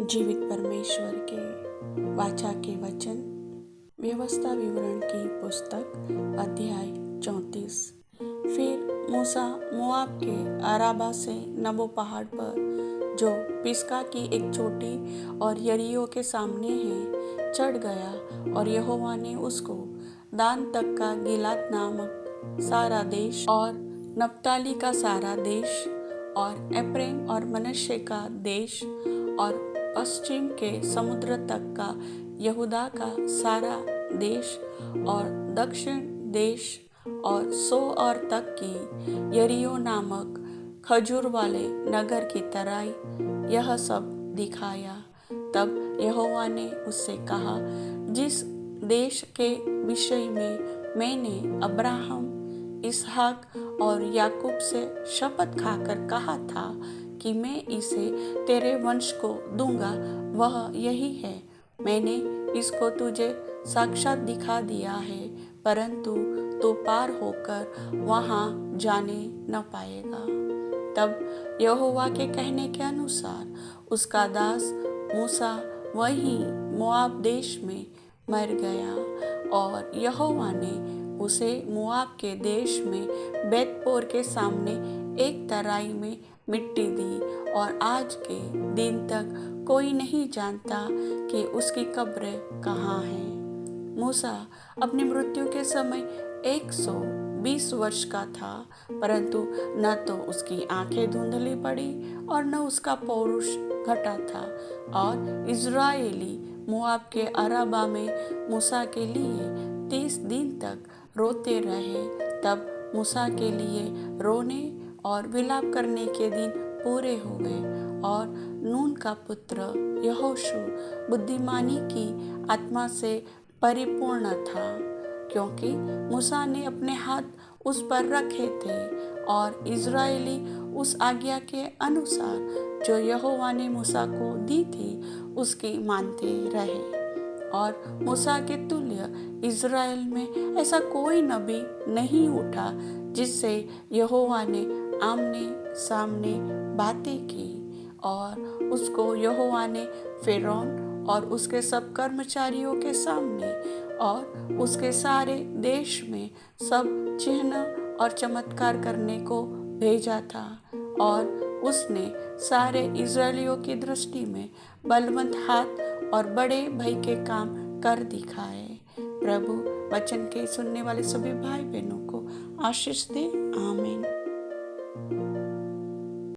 जीवित परमेश्वर के वाचा के वचन व्यवस्था विवरण की पुस्तक अध्याय 34। फिर मूसा मोआब के अराबा से नबो पहाड़ पर जो पिस्गा की एक चोटी और यरीहो के सामने है चढ़ गया, और यहोवा ने उसको दान तक का गिलाद नामक सारा देश और नप्ताली का सारा देश और एप्रैम और मनश्शे का देश और पश्चिम के समुद्र तक का यहूदा का सारा देश और दक्षिण देश और सोअर तक की यरीहो नामक खजूर वाले नगर की तराई, यह सब दिखाया। तब यहोवा ने उससे कहा, जिस देश के विषय में मैंने अब्राहम, इसहाक और याकूब से शपथ खाकर कहा था कि मैं इसे तेरे वंश को दूंगा, वह यही है। मैंने इसको तुझे साक्षात दिखा दिया है, परंतु तू पार होकर वहां जाने न पाएगा। तब यहोवा के कहने के अनुसार उसका दास मूसा वहीं मोआब देश में मर गया, और यहोवा ने उसे मोआब के देश में बेतपोर के सामने एक तराई में मिट्टी दी, और आज के दिन तक कोई नहीं जानता कि उसकी कब्र कहाँ है। मूसा अपनी मृत्यु के समय 120 वर्ष का था, परंतु न तो उसकी आंखें धुंधली पड़ी और न उसका पौरुष घटा था। और इज़राइली मोआब के अराबा में मूसा के लिए 30 दिन तक रोते रहे। तब मूसा के लिए रोने और विलाप करने के दिन पूरे हो गए, और नून का पुत्र यहोशू बुद्धिमानी की आत्मा से परिपूर्ण था, क्योंकि मूसा ने अपने हाथ उस पर रखे थे और इज़राइली उस आज्ञा के अनुसार जो यहोवा ने मूसा को दी थी उसकी मानते रहे। और मूसा के तुल्य इज़राइल में ऐसा कोई नबी नहीं उठा जिससे यहोवा ने आमने सामने बातें की। और उसको यहोवा ने फिरौन और उसके सब कर्मचारियों के सामने और उसके सारे देश में सब चिन्ह और चमत्कार करने को भेजा था, और उसने सारे इज़राइलियों की दृष्टि में बलवंत हाथ और बड़े भय के काम कर दिखाए। प्रभु वचन के सुनने वाले सभी भाई बहनों को आशीष दे। आमीन।